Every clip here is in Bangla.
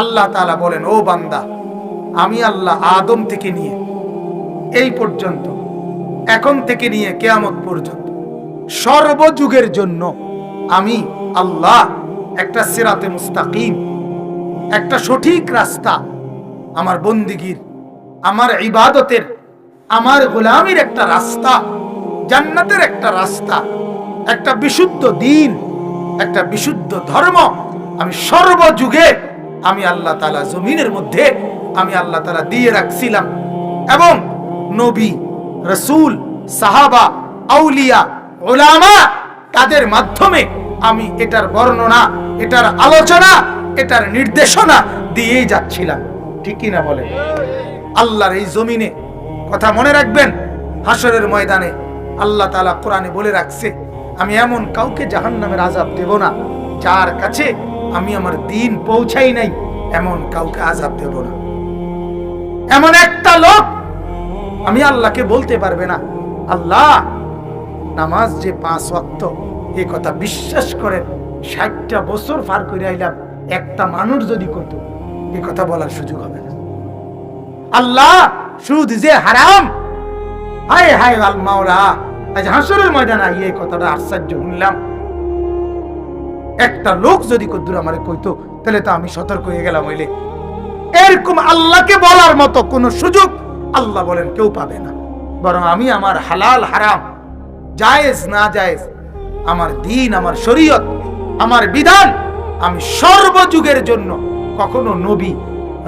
আল্লাহ তাআলা বলেন, ও বান্দা, আমি আল্লাহ আদম থেকে নিয়ে এই পর্যন্ত, এখন থেকে নিয়ে কিয়ামত পর্যন্ত সর্বযুগের জন্য আমি আল্লাহ একটা সিরাতে মুস্তাকিম, একটা সঠিক রাস্তা, আমার বন্দিগির, আমার ইবাদতের, আমার গোলামির একটা রাস্তা, জান্নাতের একটা রাস্তা, একটা বিশুদ্ধ দ্বীন, একটা বিশুদ্ধ ধর্ম আমি সর্বযুগে আমি আল্লাহ তাআলা জমিনের মধ্যে আমি আল্লাহ তাআলা দিয়ে রাখছিলাম। এবং নবী, রাসূল, সাহাবা, আউলিয়া, উলামা, তাদের মাধ্যমে আমি এটার বর্ণনা, এটার আলোচনা, এটার নির্দেশনা দিয়েই যাচ্ছিলাম। ঠিক কি না বলে? আল্লাহর এই জমিনে কথা মনে রাখবেন, হাসরের ময়দানে আল্লাহ তাআলা কোরআনে বলে রাখছে, আমি এমন কাউকে জাহান্নামের আযাব দেব না যার কাছে আমি আমার দ্বীন পৌঁছাই নাই, এমন কাউকে আযাব দেব না। এমন একটা লোক আমি আল্লাহকে বলতে পারবে না, আল্লাহ নামাজ যে 5 ওয়াক্ত, এই কথা বিশ্বাস করেন 60টা বছর পার করে আইলাম, একটা মানুষ যদি করত, এই কথা বলার সুযোগ হবে না। আল্লাহ সুদ যে হারাম, হায় হায় আল মাওলা, আজ হাসরের ময়দানে এই কথাটা আশ্চর্য শুনলাম। একটা লোক যদি কদ্দুর আমারে কইতো, তাহলে তো আমি সতর্ক হয়ে গেলাম। হইলে এরকম আল্লাহকে বলার মতো কোন সুযোগ আল্লাহ বলেন কেউ পাবে না। বরং আমি আমার হালাল হারাম, জায়েজ না জায়েজ, আমার দ্বীন, আমার শরীয়ত, আমার বিধান আমি সর্বযুগের জন্য কখনো নবী,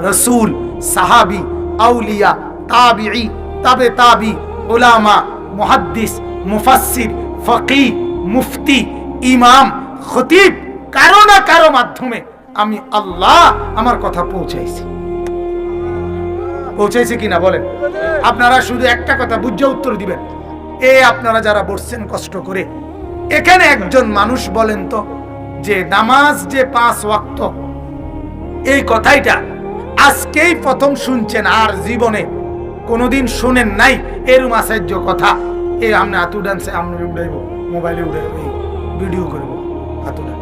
রাসূল, সাহাবী, আউলিয়া, তাবিঈ, তাবে তাবি, উলামা, মুহাদ্দিস, মুফাসসির, ফকিহ, মুফতি, ইমাম, খতিব, কারো না কারো মাধ্যমে আমি আল্লাহ আমার কথা পৌঁছাইছি। পৌঁছাইছি কিনা বলেন? আপনারা শুধু একটা কথা বুঝে উত্তর দিবেন। আপনারা যারা বসছেন কষ্ট করে, এখানে একজন মানুষ বলেন তো যে নামাজ যে 5 ওয়াক্ত, এই কথাইটা আজকেই প্রথম শুনছেন, আর জীবনে কোনোদিন শুনেন নাই এরকম আশ্চর্য কথা। আমরা হাত উঠানছে, আমরা উঠাইব, মোবাইলে উঠাইব, ভিডিও করবো, হাত উঠান।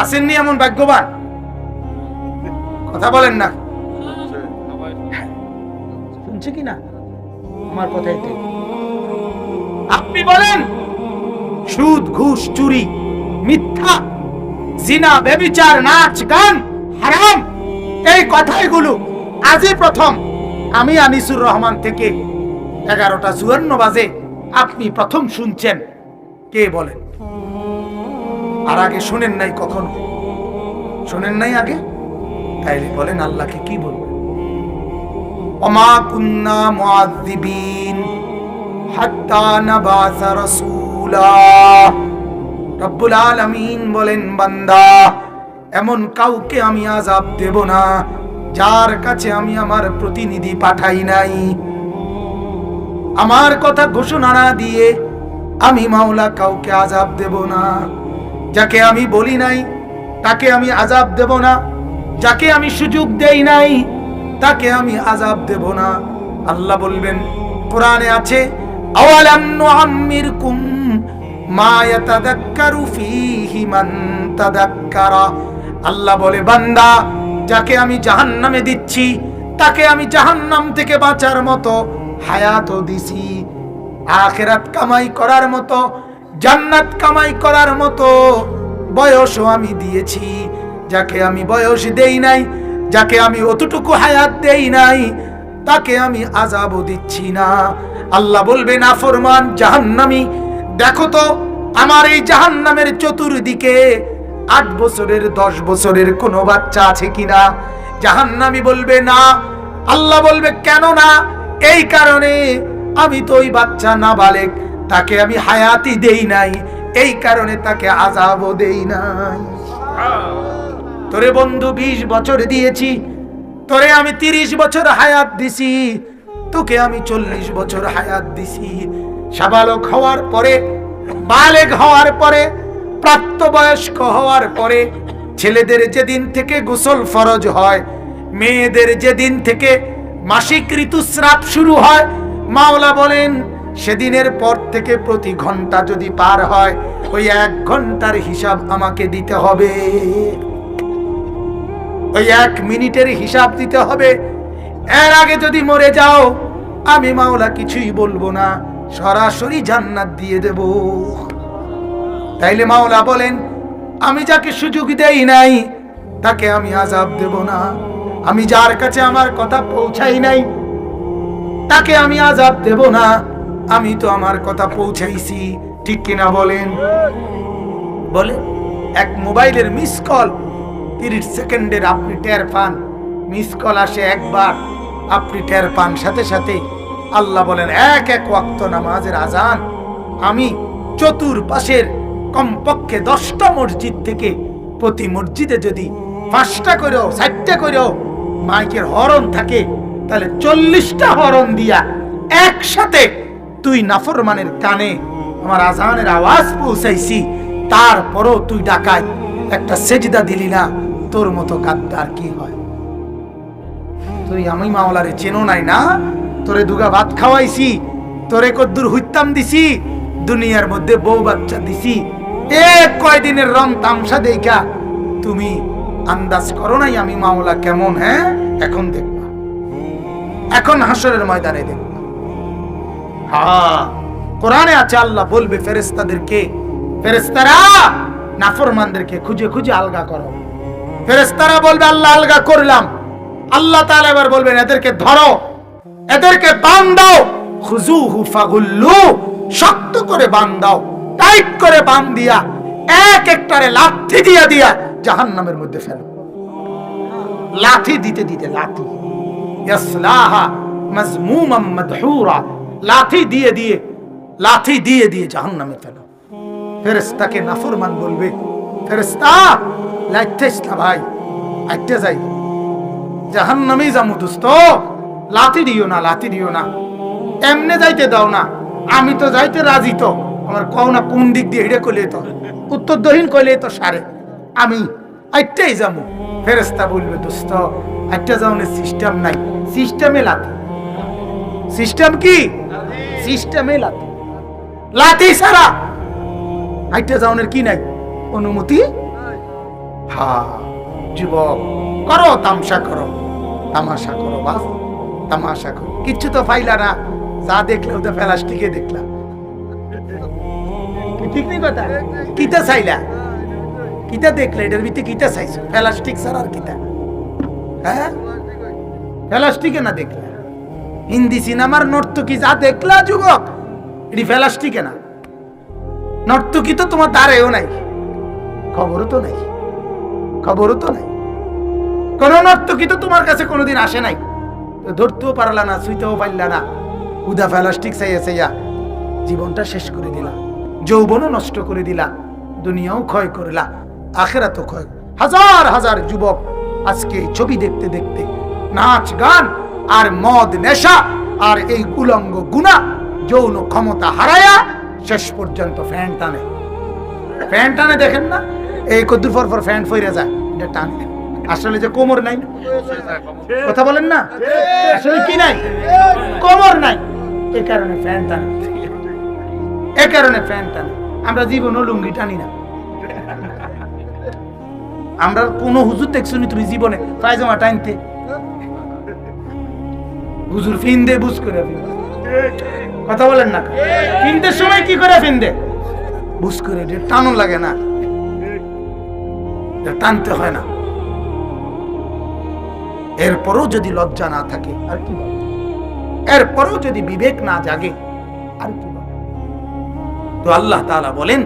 আসেননি এমন ভাগ্যবান? কথা বলেন না, শুনছে কিনা আমার কথাই? আপনি বলেন সুদ, ঘুষ, চুরি, মিথ্যা, জিনা, ব্যভিচার, নাচ, গান হারাম, এই কথাগুলো আজই প্রথম আমি আনিসুর রহমান থেকে 11:54 বাজে আপনি প্রথম শুনছেন। কে বলেন? আর আগে শুনেন নাই? কখনো শুনেন নাই আগে? তাইলে বলেন আল্লাহকে কি বলবেন? ওমা কুন্না মুআযযিবিন হাত্তা নাবাসা রাসূলা। রব্বুল আলামিন বলেন, বান্দা, এমন কাউকে আমি আযাব দেব না যার কাছে আমি আমার প্রতিনিধি পাঠাই নাই। আমার কথা ঘোষণা না দিয়ে আমি মাওলা কাউকে আযাব দেব না। যাকে আমি বলি নাই তাকে আমি আযাব দেব না, যাকে আমি সুযোগ দেই নাই তাকে আমি আযাব দেব না। আল্লাহ বলবেন, কোরআনে আছে, আওয়ালাম নুআম্মিরকুম মা ইয়াতাযাক্কারু ফীহি মান তাযাক্কারা। আল্লাহ বলে, বান্দা, যাকে আমি জাহান্নামে দিচ্ছি তাকে আমি জাহান্নাম থেকে বাঁচার মতো হায়াতও দিছি, আখিরাত কামাই করার মতো, জান্নাত কামাই করার মতো বয়সও আমি দিয়েছি। যাকে আমি বয়স দেই নাই, যাকে আমি অতটুকু হায়াত দেই নাই, তাকে আমি আযাবও দিচ্ছি না। আল্লাহ বলবে, নাফরমান জাহান্নামী, দেখো তো আমার এই জাহান্নামের চতুর্দিকে 8 বছরের 10 বছরের কোনো বাচ্চা আছে কিনা? জাহান্নামী বলবে না। আল্লাহ বলবে, কেন না? এই কারণে আমি তো ওই বাচ্চা নাবালেগ, তাকে আমি হায়াতই দেই নাই, এই কারণে তাকে আযাবও দেই নাই। তোরে বন্ধু 20 বছর দিয়েছি, তোরে আমি 30 বছর হায়াত দিছি, তোকে আমি 40 বছর হায়াত দিছি। সাবালক হওয়ার পরে, বালেগ হওয়ার পরে, প্রাপ্তবয়স্ক হওয়ার পরে, ছেলেদের যেদিন থেকে গোসল ফরজ হয়, মেয়েদের যেদিন থেকে মাসিক ঋতুস্রাব শুরু হয়, মাওলা বলেন সেদিনের পর থেকে প্রতি ঘন্টা যদি পার হয়, ওই 1 ঘন্টার হিসাব আমাকে দিতে হবে, ওই 1 মিনিটের হিসাব দিতে হবে। এর আগে যদি মরে যাও, আমি মাওলা কিছুই বলবো না, সরাসরি জান্নাত দিয়ে দেব। তাইলে মাওলা বলেন, আমি যাকে সুযোগ দেই নাই তাকে আমি আযাব দেব না, আমি যার কাছে আমার কথা পৌঁছাই নাই তাকে আমি আযাব দেব না, আমি তো আমার কথা পৌঁছাইছি। ঠিক কিনা বলেন? বলে এক মোবাইলের মিস কল 30 সেকেন্ডের আপনি টের পান, মিস কল আসে একবার, আপনি টের পান, সাথে সাথে আল্লাহ বলেন 1 ওয়াক্ত নামাজের আজান আমি চতুর্পাশের কমপক্ষে 10টা মসজিদ থেকে প্রতি মসজিদে যদি 5টা করেও 4টা করেও মাইকের হরন থাকে, তাহলে 40টা হরন দিয়া একসাথে তুই নাফরমানের কানে আমার আজানের আওয়াজ পৌঁছাইছি, তারপরও তুই ডাকায় একটা সেজদা দিলি না, তোর মতো গাদ্দার কি হয়? তুই আমি মাওলারে চেনো নাই না, তোরে দুগা ভাত খাওয়াইছি, তোরে কদ্দুর হুইতাম দিছি, দুনিয়ার মধ্যে বউ বাচ্চা দিছি, কয়দিনের রং তামসা দেখা তুমি আন্দাজ করো নাই আমি মাওলা কেমন। হ্যাঁ, এখন দেখবা, এখন হাসরের ময়দানে দেখবা। হ্যাঁ, কোরআনে আছে, আল্লাহ বলবে ফেরেশতাদেরকে, ফেরেশতারা নাফরমানদেরকে খুঁজে খুঁজে আলগা করো। ফেরেশতারা বলবে আল্লাহ আলগা করলাম। আল্লাহ তাআলা এবার বলবেন এদেরকে ধরো, এদেরকে বাঁধাও, খুজুহু ফাগুল্লু, শক্ত করে বাঁধাও, টাইট করে বাঁধিয়া এক একটারে লাঠি দিয়া দিয়া জাহান্নামের মধ্যে ফেলো। লাঠি দিতে দিতে লাঠি, ইয়াসলাহা মাযমুমান মাদহুরা, লাঠি দিয়ে দিয়ে লাঠি দিয়ে দিয়ে জাহান্নামে ফেলো। ফেরেশতাকে নাফরমান বলবে, ফেরেশতা লাইতেছ না ভাই, আইতে যাই, জাহান্নামে যামু দোস্ত, লাঠি দিও না, লাঠি দিও না, এমনে যাইতে দাও না, আমি তো যাইতে রাজি, তো আমার কও না কোন দিক দিয়ে হেঁটে কইলে তো উত্তর দক্ষিণ কইলে তো সারে, আমি আইতেই যামু। ফেরেশতা বলবে দোস্ত আইতে যাওনের সিস্টেম নাই, সিস্টেমে লাঠি। সিস্টেম কি? সিস্টেমে লাঠি, লাঠি ছাড়া আইতে যাওনের কি নাই অনুমতি। হ্যাঁ যুবক, করো তামসা করো, তামাশা করো, বাস তামাশা করো, কিচ্ছু তো পাইলা না, যা দেখলে ওটা প্লাস্টিকে দেখলাম। ঠিক নেই কথা? কিতা চাইলা, কিতা দেখলে এটার ভিতরে কিতা চাইছো? প্লাস্টিক ছাড়া আর কিতা? হ্যাঁ, প্লাস্টিকে না দেখলা। হিন্দি সিনেমার নর্তকী যা দেখলা যুবক, এটি প্লাস্টিকে না। নর্তকী তো তোমার দ্বারেও নাই, খবরও তো নাই, খবরও তো নাই। কোন নর্তকী তো তোমার কাছে কোনোদিন আসে নাই, ধরতেও পারলা না, ছুঁইতেও পারলা না, উদা প্লাস্টিক চাইয়া চাইয়া জীবনটা শেষ করে দিলা, যৌবনও নষ্ট করে দিলা, দুনিয়াও ক্ষয় করলা, আখিরাতও ক্ষয়। হাজার হাজার যুবক আজকে ছবি দেখতে দেখতে নাচ গান আর মদ নেশা আর এই উলঙ্গ গুনাহ যৌন ক্ষমতা হারায়া শেষ পর্যন্ত ফ্যান টানে। ফ্যান টানে দেখেন না, এই কদ্দুর পর পর ফ্যান ফইরা যায়, এটা টানে। আসলে যে কোমর নাই, কথা বলেন না, আসলে কি নাই, কোমর নাই, এই কারণে ফ্যান টানে, এই কারণে ফ্যান টানে। আমরা জীবনও লুঙ্গি টানি না। আমরা কোন হুজুর দেখছো নি তুমি জীবনে পায়জামা টানতে? হুজুর ফিন্দে বুঝ করে, কথা বলেন না, ফিনদের সময় কি করে ফিন্দে বুঝ করে, টানো লাগে না, টানতে হয় না। এরপরও যদি লজ্জা না থাকে আর কি বলে, এরপরও যদি বিবেক না জাগে আর কি বলে। তো আল্লাহ তাআলা বলেন,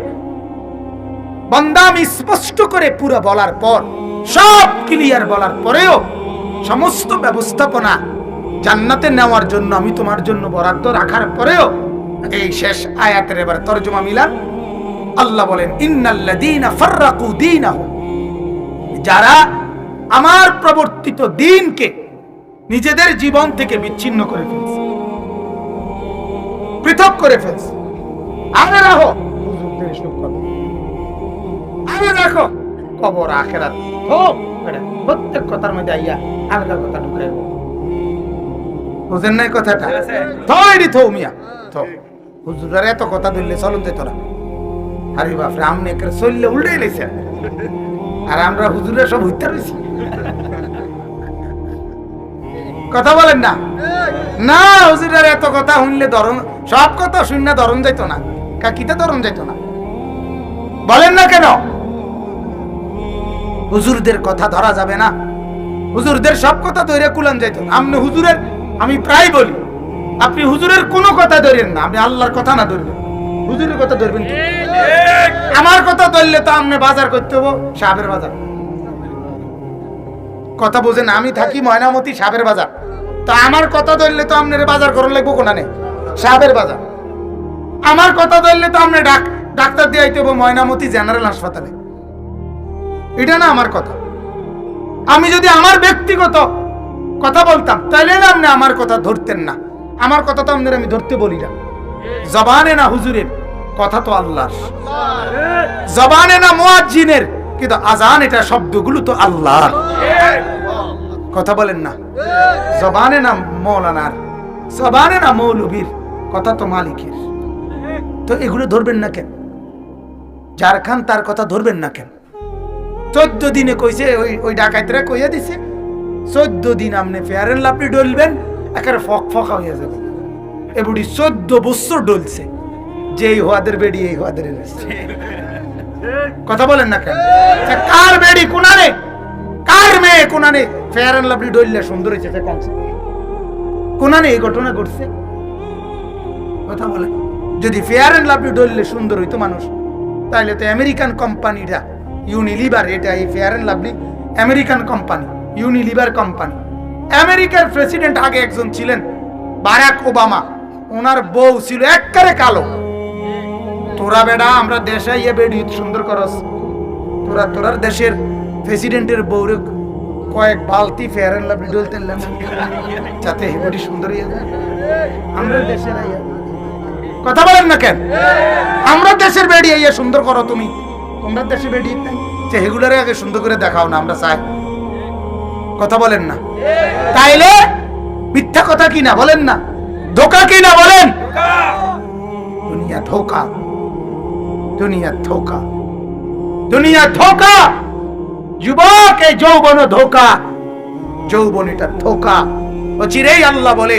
বান্দা আমি স্পষ্ট করে পুরো বলার পর, সব ক্লিয়ার বলার পরেও, সমস্ত ব্যবস্থাপনা জান্নাতে নেওয়ার জন্য আমি তোমার জন্য বরাদ্দ রাখার পরেও, এই শেষ আয়াতের এবার তরজমা মিলান। আল্লাহ বলেন, ইন্নাল্লাযীনা ফাররাকু দীনাহুম, যারা আমার প্রবর্তিত দ্বীনকে নিজেদের জীবন থেকে বিচ্ছিন্ন করে ফেলছে, পৃথক করে ফেলছে। আরে রাখো হুজুরদের এসব কথা, আরে রাখো কবর আখিরাত, প্রত্যেক কথার মধ্যে আইয়া আলগা কথা ঢুকাই, বুঝেন নাই কথাটা? থইরি থৌ মিয়া, থৌ হুজুরের এত কথা ধরলে চলন যেত না। আরে বাপরে, আমনে একের চললে উল্টে লেছে, আর আমরা হুজুরের সব হইতে রয়েছি। কথা বলেন না? না, হুজুরের এত কথা শুনলে ধরন, সব কথা শুনলে ধরন যাইত না, কাকিতে ধরন যাইত না। বলেন না কেন? হুজুরদের কথা ধরা যাবে না, হুজুরদের সব কথা ধরে কুলান যাইত না। আপনি হুজুরের, আমি প্রায় বলি, আপনি হুজুরের কোনো কথা ধরেন না, আপনি আল্লাহর কথা না ধরবেন, হুজুরের কথা ধরবেন। আমার কথা ধরলে তো আপনি বাজার করতে হবো সাবের বাজার। কথা বোঝেন? আমি থাকি ময়নামতি সাবের বাজার, তো আমার কথা ধরলে তো আপনার বাজার করার লাগবো কোনানে সাবের বাজার। আমার কথা ধরলে তো আপনি ডাক্তার দিয়ে আইতে হবো ময়নামতি জেনারেল হাসপাতালে। এটা না আমার কথা। আমি যদি আমার ব্যক্তিগত কথা বলতাম তাহলে না আপনি আমার কথা ধরতেন না। আমার কথা তো আপনার আমি ধরতে বলি না। জবানে না হুজুরের, কথা তো আল্লাহর। জবানে না মুয়াজ্জিনের, কিন্তু আজান এটা শব্দগুলো তো আল্লাহর। কথা বলেন না? জবানে না মৌলানার, জবানে না মৌলবীর, কথা তো মালিকের। তো এগুলো ধরবেন না কেন? যার খান তার কথা ধরবেন না কেন? 14 দিনে কইছে, ওই ডাকাইতরা কইয়া দিছে 14 দিন আপনি ফেয়ার এন্ড লাভলি ডলবেন, একেবারে ফকা হইয়া যাবে। এ বুড়ি 14 বছর ডলছে, যে এই হওয়াদের বেড়ি এই হওয়াদের এনেছে। কথা বলেন না কেন? কার বেড়ি কোনারে, কার মেয়ে কোনারে ফেয়ার এন্ড লাভলি ডললে সুন্দর হয়েছে, কোনারে এই ঘটনা ঘটছে। কথা বলেন? যদি ফেয়ার এন্ড লাভলি ডললে সুন্দর হইতো মানুষ, তাহলে তো আমেরিকান কোম্পানিটা ইউনিলিভার, এটা এই fair and lovely American company, Unilever company. আমেরিকার প্রেসিডেন্ট আগে একজন ছিলেন বারাক ওবামা, ওনার বউ ছিল একবারে কালো। তোরা বেডা আমরা দেশে ইয়ে বেডি সুন্দর করস, তোরার দেশের প্রেসিডেন্টের বউরে কয়েক বালতি ফেয়ার এন্ড লাভলি ডলতে যাতে বেডি সুন্দর হয়ে যায়। আমরা দেশের আইয়া কথা বলেন না কেন? আমরা দেশের বেডি আইয়া সুন্দর করো তুমি, তোমরা দেশে বেডি নাই, সেগুলারে আগে সুন্দর করে দেখাও না, আমরা চাই। কথা বলেন না? তাইলে মিথ্যা কথা কি না বলেন না? ধোকা কি না বলেন? দুনিয়া ধোকা, দুনিয়া ধোকা, দুনিয়া ধোকা। যুবক, এই যৌবন ধোকা, যৌবন এটা ধোকা। অচিরেই আল্লাহ বলে,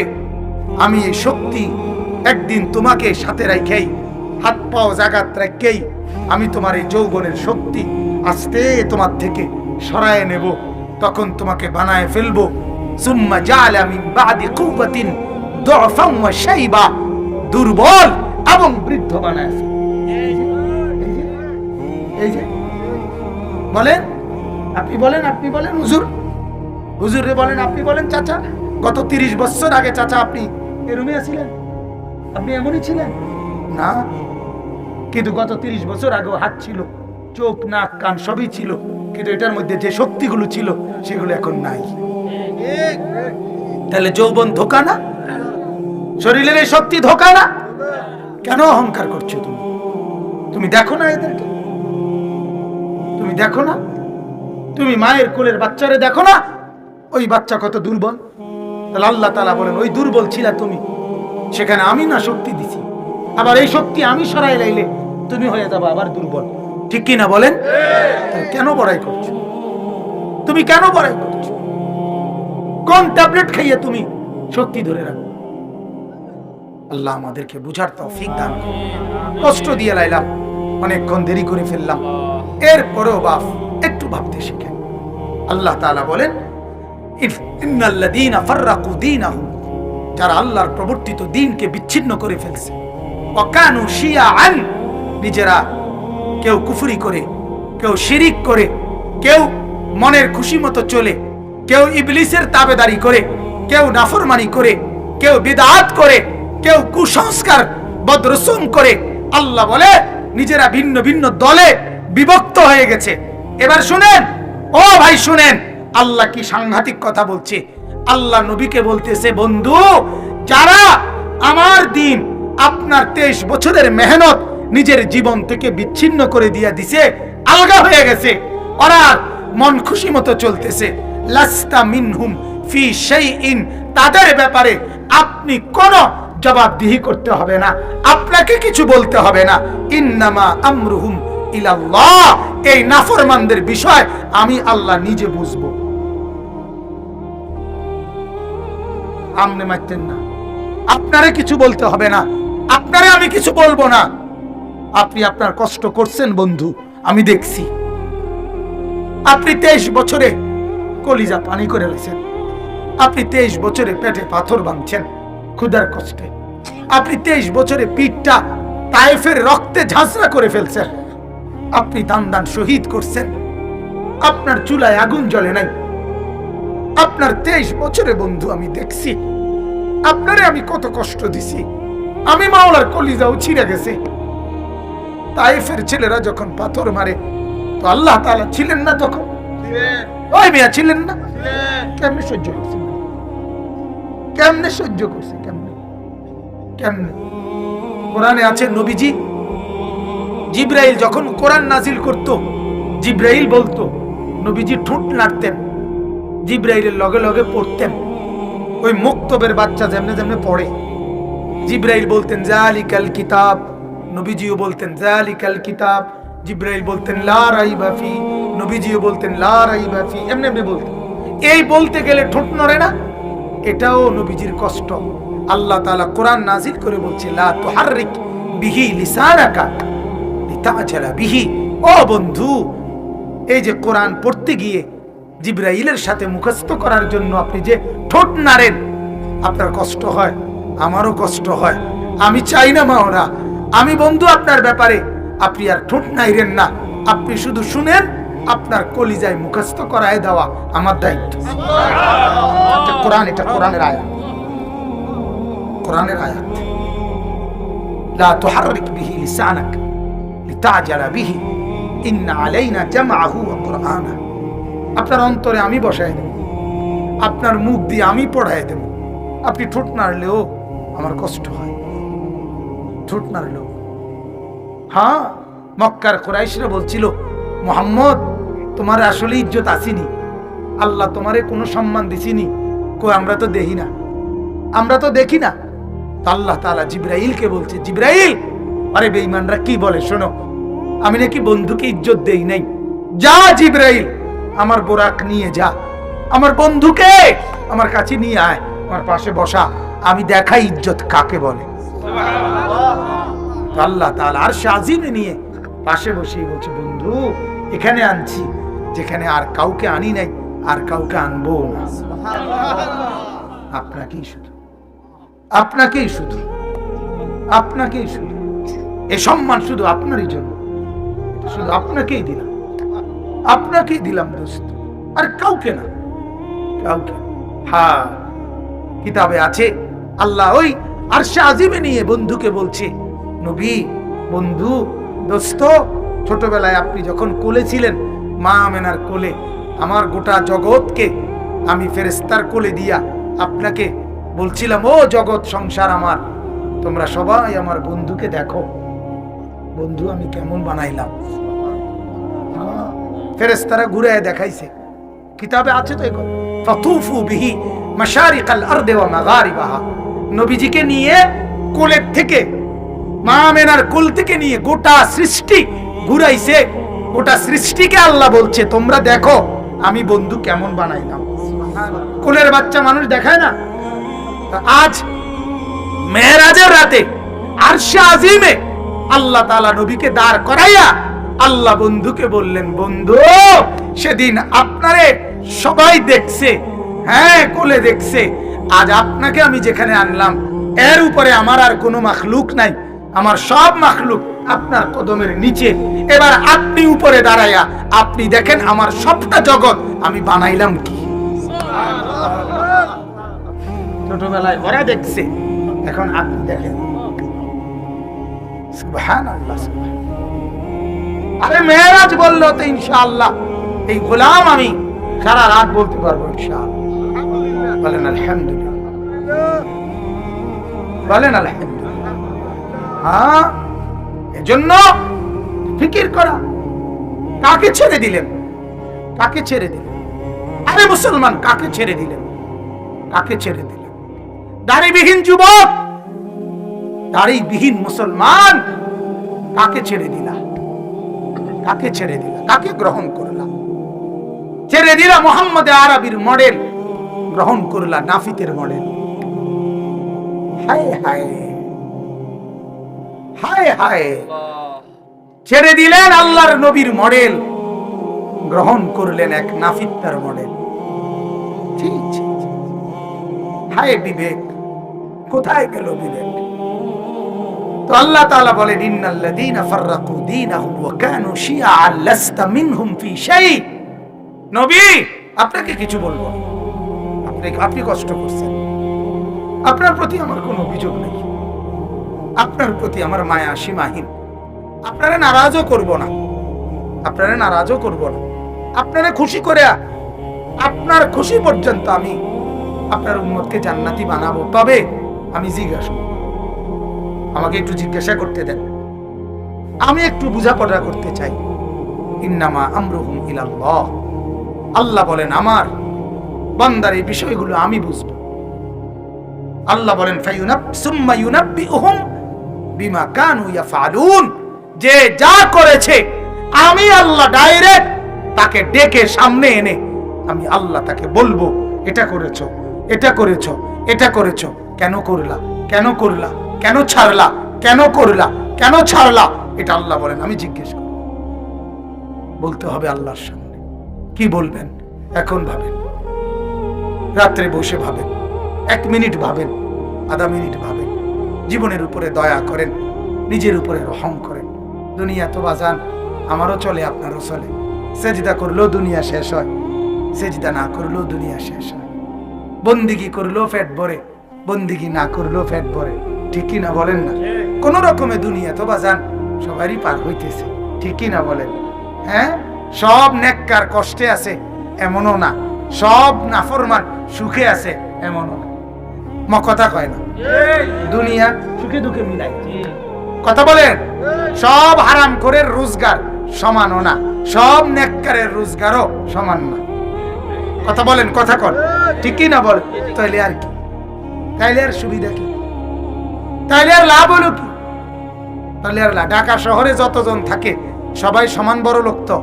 আমি এই শক্তি একদিন তোমাকে সাথে রাখেই, হাত পাও জাগাত রাখেই আমি তোমার এই যৌবনের শক্তি আস্তে তোমার থেকে সরায় নেব, তখন তোমাকে বানায় ফেলবো। সুম্মা জাআলা মিন বাদি কুওয়াতিন দুআফান ওয়া শাইবা, দুর্বল এবং বৃদ্ধ বানায় ফেলবো। এই যে বলেন, আপনি বলেন, আপনি বলেন হুজুর, হুজুরে বলেন, আপনি বলেন চাচা, গত 30 বছর আগে চাচা আপনি এরমে ছিলেন? আপনি এমনই ছিলেন না? কিন্তু গত 30 বছর আগে হাত ছিল, চোখ নাক কান সবই ছিল, কিন্তু এটার মধ্যে যে শক্তিগুলো ছিল সেগুলো এখন নাই। তাহলে যৌবন ধোকা না? শরীরের এই শক্তি ধোকা না? কেন অহংকার করছো তুমি? তুমি দেখো না এদেরকে? তুমি দেখো না? তুমি মায়ের কোলের বাচ্চারে দেখো না? ওই বাচ্চা কত দুর্বল। তাহলে আল্লাহ তাআলা বলেন, ওই দুর্বল ছিলা তুমি, সেখানে আমি না শক্তি দিছি, আবার এই শক্তি আমি সরাই লাইলে তুমি হয়ে যাবে আবার দুর্বল। ঠিক কি না বলেন? কেন বড়াই করছো? তুমি কেন বড়াই করছো? কোন ট্যাবলেট খাইয়ে তুমি শক্তি ধরে রাখো? আল্লাহ আমাদেরকে বুঝার তৌফিক দান করুন। কষ্ট দিয়ে লাইলাম, অনেকক্ষণ দেরি করে ফেললাম, এরপরেও বাপ একটু ভাবতে শিখেন। আল্লাহ তাআলা বলেন, ইন্নাল্লাযীনা ফাররাকু দীনাহুম, যারা আল্লাহর প্রবর্তিত দ্বীনকে বিচ্ছিন্ন করে ফেলছে, ওয়া কানু শিয়াআন, নিজেরা কেউ কুফরি করে, কেউ শিরিক করে, কেউ মনের খুশি মতো চলে, কেউ ইবলিসের তাবেদারি করে, কেউ নাফরমানি করে, কেউ বিদআত করে, কেউ কুসংস্কার বদরসুম করে। আল্লাহ বলে নিজেরা ভিন্ন ভিন্ন দলে বিভক্ত হয়ে গেছে। এবার শুনেন, ও ভাই শুনেন, আল্লাহ কি সাংঘাতিক কথা বলছে। আল্লাহ নবীকে বলতেছে, বন্ধু, যারা আমার দিন, আপনার 23 বছরের মেহনত নিজের জীবন থেকে বিচ্ছিন্ন করে দিয়া দিছে, আলগা হয়ে গেছে, ওরা মন খুশি মতো চলতেছে, লাস্তা মিনহুম ফি শাইইন, তাদের ব্যাপারে আপনি কোনো জবাবদিহি করতে হবে না। আপনার আপনাকে কিছু বলতে হবে না। ইন্নামা আমরুহুম ইলাল্লাহ, এই নাফরমানদের বিষয় আমি আল্লাহ নিজে বুঝবো। আমনে মারতেন না, আপনারে কিছু বলতে হবে না, আপনারে আমি কিছু বলবো না। আপনি আপনার কষ্ট করছেন বন্ধু, আমি দেখছি। আপনি 23 বছরে কলিজা পানি করে লেছেন, আপনি 23 বছরে পেটে পাথর ভাঙছেন ক্ষুধার কষ্টে, আপনি 23 বছরে পিঠটা তায়েফের রক্তে ঝাঁঝরা করে ফেলছেন, আপনি দান দান শহীদ করছেন, আপনার চুলায় আগুন জ্বলে নাই। আপনার 23 বছরে বন্ধু আমি দেখছি আপনারে আমি কত কষ্ট দিছি। আমি মাওলার কলিজাও ছিঁড়ে গেছে। তায়েফের ছেলেরা যখন পাথর মারে তো আল্লাহ তাআলা ছিলেন না তখন? ওই মিয়া ছিলেন না? কেমনে সহ্য করছেন? কেমনে সহ্য করছে? কেমনে কেমনে? কোরআনে আছে নবীজি জিবরাইল যখন কোরআন নাজিল করত, জিবরাইল বলতো, নবীজি ঠোঁট নাড়তেন, জিবরাইলের লগে লগে পড়তেন। ওই মুক্তবের বাচ্চা যেমনে যেমনে পড়ে, জিবরাইল বলতেন জালিকাল কিতাব, নবীজিও বলতেন জালিকাল কিতাব, জিবরাইল বলতেন লা রাইবা ফি, নবীজিও বলতেন লা রাইবা ফি, এমনি এমনি বলতেন। এই বলতে গেলে ঠোঁট নড়ে না, এটাও নবীজির কষ্ট। আল্লাহ তাআলা কোরআন নাজিল করে বলছে লা তুহাররিক বিহি লিসানাকা লিতাজালা বিহি। ও বন্ধু, এই যে কোরআন পড়তে গিয়ে জিবরাইলের সাথে মুখস্থ করার জন্য আপনি যে ঠোঁট নাড়েন, আপনার কষ্ট হয়, আমারও কষ্ট হয়। আমি চাই না মাওরা, আমি বন্ধু আপনার ব্যাপারে আপনি আর ঠোঁট নাইরেন না, আপনি শুধু শুনেন, আপনার কলিজায় মুখস্থ করায় দেওয়া আমার দায়িত্ব। কোরআন, এটা কোরআনের আয়াত, কোরআনের আয়াত। লা তুহাররিক বিহি লিসানাক লিতাজালা বিহি ইন্না আলাইনা জামআহু ওয়া কুরআনা। আপনার অন্তরে আমি বসায় দেব, আপনার মুখ দিয়ে আমি পড়ায় দেব। আপনি ঠোঁট নাড়লেও আমার কষ্ট হয়, ঠোঁট নাড়লেও। হ্যাঁ, মক্কার কুরাইশরা বলছিল মুহাম্মদ তোমার আসলে ইজ্জত আসেনি, আল্লাহ তোমারে কোনো সম্মান দিছিনি। কই আমরা তো দেখি না, আমরা তো দেখি না। আল্লাহ তাআলা জিবরাইলকে বলছে, জিবরাইল, আরে বেঈমানরা কি বলে শোনো, আমি নাকি বন্ধুকে ইজ্জত দেই নাই। যা জিবরাইল, আমার বোরাক নিয়ে যা, আমার বন্ধুকে আমার কাছে নিয়ে আয়, আমার পাশে বসা, আমি দেখাই ইজ্জত কাকে বলে। আল্লাহ তাআলা আরশে আজিমে নিয়ে পাশে বসিয়ে বলছে, বন্ধু এখানে আনছি যেখানে আর কাউকে আনি নাই, আর কাউকে আনবো না। আপনাকেই শুধু, আপনাকেই শুধু, আপনাকেই শুধু, এ সম্মান শুধু আপনারই জন্য, শুধু আপনাকেই দিলাম, আপনাকেই দিলাম দোস্ত, আর কাউকে না, কাউকে। হ্যাঁ, কিতাবে আছে আল্লাহ ওই আরশে আজিমে নিয়ে বন্ধুকে বলছে, নবী, বন্ধু, দোস্ত, ছোটবেলায় আপনি যখন কোলে ছিলেন, মা আমেনার কোলে, আমার গোটা জগৎকে আমি ফেরেশতার কোলে দিয়া আপনাকে বলছিলাম, ও জগৎ সংসার আমার, তোমরা সবাই আমার বন্ধুকে দেখো, বন্ধু আমি কেমন বানাইলাম। ফেরেশতারা ঘুরে দেখাইছে, কিতাবে আছে তো এখন, ফাতুফু বিহি মাশারিকাল আরদি ওয়া মাগারিবাহা। নবীজিকে নিয়ে কোলের থেকে, মা আমেনার কোল থেকে নিয়ে গোটা সৃষ্টি ঘুরাইছে, গোটা সৃষ্টিকে আল্লাহ বলছে তোমরা দেখো আমি বন্ধু কেমন বানাইলাম। কোলের বাচ্চা মানুষ দেখায় না? আজ মেরাজের রাতে আরশে আজিমে আল্লাহ তাআলা নবীকে দাঁড় করাইয়া আল্লাহ বন্ধুকে বললেন, বন্ধু সেদিন আপনারে সবাই দেখছে, হ্যাঁ কোলে দেখছে, আজ আপনাকে আমি যেখানে আনলাম এর উপরে আমার আর কোনো মাখলুক নাই, আমার সব মাখলুক আপনার কদমের নিচে। এবার আপনি উপরে দাঁড়াইয়া আপনি দেখেন আমার সবটা জগৎ আমি বানাইলাম কি। ছোটবেলায় ওরা দেখছে, এখন আপনি দেখেন। সুবহানাল্লাহ। আরে মেরাজ বললো তো ইনশাআল্লাহ এই গোলাম আমি সারা রাত বলতে পারবো ইনশাআল্লাহ। বলেন আলহামদুলিল্লাহ, বলেন আলহামদুলিল্লাহ। হ্যাঁ, এজন্য ফিকির করা, কাকে ছেড়ে দিলেন, কাকে ছেড়ে দিলেন? আরে মুসলমান, কাকে ছেড়ে দিলেন, কাকে ছেড়ে দিলেন? দাড়িবিহীন যুবক, দাড়িবিহীন মুসলমান কাকে ছেড়ে দিলা? কাকে ছেড়ে দিলা? কাকে গ্রহণ করলা? ছেড়ে দিলা মোহাম্মদ আরবির মডেল, গ্রহণ করলা নাফিতের মডেল। হায় হায় হায় হায়, ছেড়ে দিলেন আল্লাহর নবীর মডেল, গ্রহণ করলেন এক নাফিত্তার মডেল। হায় বিবেক, কোথায় গেল বিবেক? তো আল্লাহ তাআলা বলেন, ইন্নাল্লাযীনা ফাররাকু দীনাহুম ওয়া কানু শিয়াআন লাস্তা মিনহুম ফি শাই। নবী, আপনাকে কিছু বলবো, আপনি কষ্ট করছেন, আপনার প্রতি আমার কোনো অভিযোগ নেই, আপনার প্রতি আমার মায়া সীমাহীন। আপনারা নারাজও করব না, আপনারা নারাজও করব না, আপনারা খুশি করে আপনার খুশি পর্যন্ত আমি আপনার উম্মতকে জান্নাতি বানাবো। তবে আমি আমাকে একটু জিজ্ঞাসা করতে দেন, আমি একটু বোঝাপড়া করতে চাই। ইন্নামা আমরুহুম ইলাল্লাহ, আল্লাহ বলেন আমার বান্দার এই বিষয়গুলো আমি বুঝবো। আল্লাহ বলেন সুম্মা ইউনাব্বিউহুম বিমা কানু ইয়াফআলুন, যে যা করেছে আমি আল্লাহ ডাইরেক্ট তাকে ডেকে সামনে এনে আমি আল্লাহ তাকে বলবো, এটা করেছো, এটা করেছো, এটা করেছো, কেন করলা, কেন করলা, কেন ছাড়লা, কেন করলা, কেন ছাড়লা, এটা আল্লাহ বলেন আমি জিজ্ঞেস করব। বলতে হবে আল্লাহর সামনে। কি বলবেন? এখন ভাবেন, রাত্রে বসে ভাবেন, 1 মিনিট ভাবেন, আধা মিনিট ভাবেন, জীবনের উপরে দয়া করেন, নিজের উপরে রহম করেন। দুনিয়া তো বাজান আমারও চলে, আপনারও চলে। সেজদা করলেও দুনিয়া শেষ হয়, সেজদা না করলেও দুনিয়া শেষ হয়। বন্দিগি করলেও পেট ভরে, বন্দিগি না করলেও পেট ভরে, ঠিক কি না বলেন না? কোন রকমে দুনিয়া তো বাজান সবারই পার হইতেছে, ঠিক কি না বলেন? হ্যাঁ, সব নেককার কষ্টে আছে এমনও না, সব নাফরমান সুখে আছে এমনও না। কথা কয় না, দুনিয়া সুখে দুঃখে মিলাই কথা বলেন। সব হারাম করে রোজগার সমানও না, সব নেককারের রোজগারও সমান না। কথা বলেন, কথা কন, ঠিক কি না বলেন? তাইলে আর কি? তাইলে আর সুবিধা কি? তাইলে আর লাভ হলো কি? তাহলে আর ঢাকা শহরে যতজন থাকে সবাই সমান বড় লোক তো?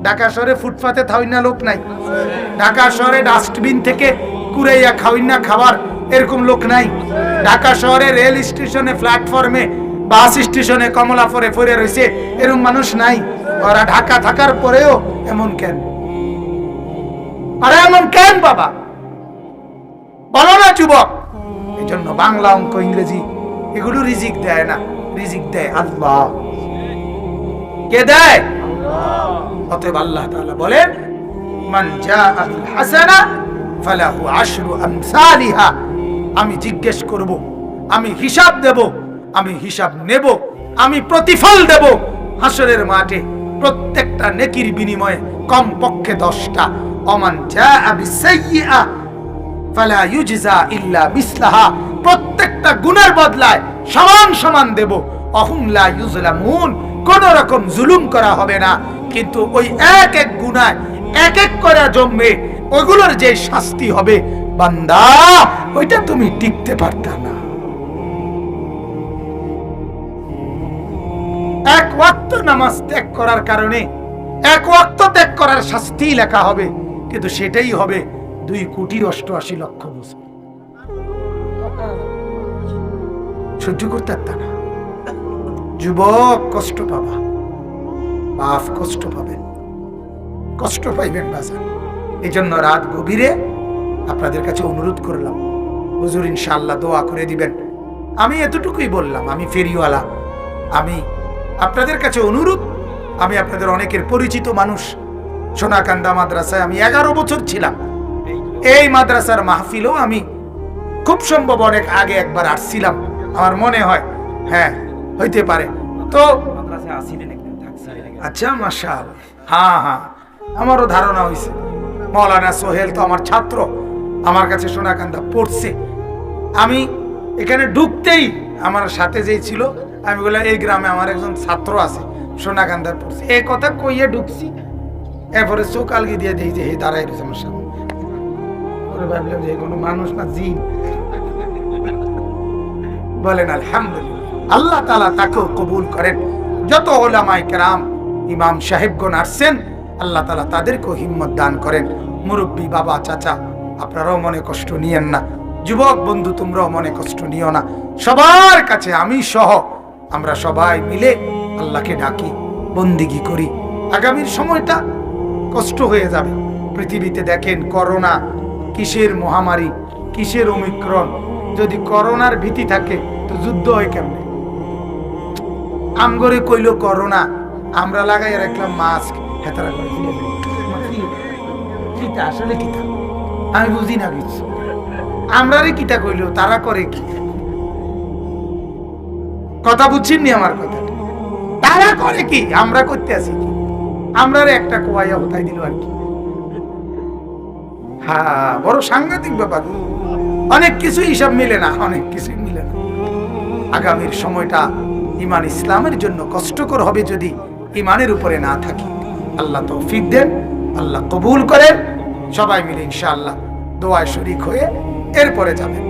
ঢাকা শহরে ফুটপাতে খাওয়াইনা লোক নাই? ঢাকা শহরে ডাস্টবিন থেকে কুড়াইয়া খাওয়াইনা খাবার এরকম লোক নাই? ঢাকা শহরে রেল স্টেশনে, প্ল্যাটফর্মে, বাস স্টেশনে কমলা পরে পড়ে রয়েছে এরকম মানুষ নাই? ওরা ঢাকা থাকার পরেও এমন কেন? আরে এমন কেন বাবা, বলো না যুবক? এই জন্য বাংলা, অঙ্ক, ইংরেজি এগুলো রিজিক দেয় না, রিজিক দেয় আল্লাহ। কে দেয়? অতএব আল্লাহ তাআলা বলেন, মান জাআ বিল হাসানা ফালাহু আশরু আমসালিহা। আমি জিজ্ঞেস করব, আমি হিসাব দেব, আমি হিসাব নেব, আমি প্রতিফল দেব হাসরের মাঠে। প্রত্যেকটা নেকির বিনিময়ে কমপক্ষে 10টা। ওমান জাআ বিসাইয়্যিআ ফালা ইউজজা ইল্লা মিসলাহা। প্রত্যেকটা গুনার বদলায় সমান সমান দেব। অহুম লা ইউজলামুন, কোন রকম জুলুম করা হবে না। কিন্তু ওই এক এক গুনায় এক এক করে জমবে, ওইগুলোর যে শাস্তি হবে বান্দা, ওইটা তুমি টিকতে পারতা না। এক ওয়াক্ত নামাজ ত্যাগ করার কারণে এক ওয়াক্ত ত্যাগ করার শাস্তি লেখা হবে, কিন্তু সেটাই হবে 2,88,00,000 বছর। সহ্য করতে পারতা না। যুবক, কষ্ট পাবা, বাপ কষ্ট পাবেন, কষ্ট পাইবেন বাজার। এই জন্য রাত গভীরে আপনাদের কাছে অনুরোধ করলাম, হুজুর ইনশাআল্লাহ দোয়া করে দিবেন। আমি এতটুকুই বললাম, আমি ফেরিওয়ালা, আমি আপনাদের কাছে অনুরোধ, আমি আপনাদের অনেকের পরিচিত মানুষ। সোনাকান্দা মাদ্রাসায় আমি 11 বছর ছিলাম। এই মাদ্রাসার মাহফিলও আমি খুব সম্ভব অনেক আগে একবার আসছিলাম, আমার মনে হয়। হ্যাঁ, হইতে পারে। তো আচ্ছা, মাশাআল্লাহ, হ্যাঁ হ্যাঁ, আমারও ধারণা হয়েছে। মৌলানা সোহেল তো আমার ছাত্র, আমার কাছে সোনাকান্দা পড়ছে। আমি এখানে ঢুকতেই আমার সাথে যেই ছিল, আমি বললাম এই গ্রামে আমার একজন ছাত্র আছে, সোনাকান্দার পড়ছে। এই কথা কইয়ে ঢুকছি, এরপরে চোখ আলগি দিয়ে দিই যে হে দাঁড়াই রয়েছে আমার সামনে। ভাবলাম যে কোনো মানুষ না, জিন। বলেন আলহামদুলিল্লাহ। আল্লাহ তাআলা তাকেও কবুল করেন। যত ওলামায়ে কেরাম ইমাম সাহেবগণ আসছেন, আল্লাহ তাআলা তাদেরকেও হিম্মত দান করেন। মুরব্বী বাবা চাচা, আপনারাও মনে কষ্ট নিয়েন না। যুবক বন্ধু, তোমরাও মনে কষ্ট নিও না। সবার কাছে আমি সহ আমরা সবাই মিলে আল্লাহকে ডাকি, বন্দিগি করি। আগামীর সময়টা কষ্ট হয়ে যাবে। পৃথিবীতে দেখেন করোনা কিসের মহামারী, কিসের ওমিক্রন। যদি করোনার ভীতি থাকে তো যুদ্ধ হয় কেমনে? আমগরে কইলো করোনা, আমরা লাগাই রাখলাম মাস্ক, হেতারা করে ফেলে দিই। কিটা আসলে কিটা আমি বুঝি না কিছু। আমরারে কিটা কইলো, তারা করে কি? কথা বুঝছেননি আমার কথা? তারা করে কি, আমরা করতে আসি কি? আমরারে একটা কোয়াইয়া হতাই দিল আর কি। হ্যাঁ, বড় সাংঘাতিক ব্যাপার। অনেক কিছু হিসাব মিলে না, অনেক কিছুই মিলে না। আগামীর সময়টা ঈমান ইসলামের জন্য কষ্টকর হবে যদি ঈমানের উপরে না থাকি। আল্লাহ তৌফিক দেন, আল্লাহ কবুল করেন। সবাই মিলে ইনশাআল্লাহ দোয়ায় শরীক হয়ে এরপরে যাবেন।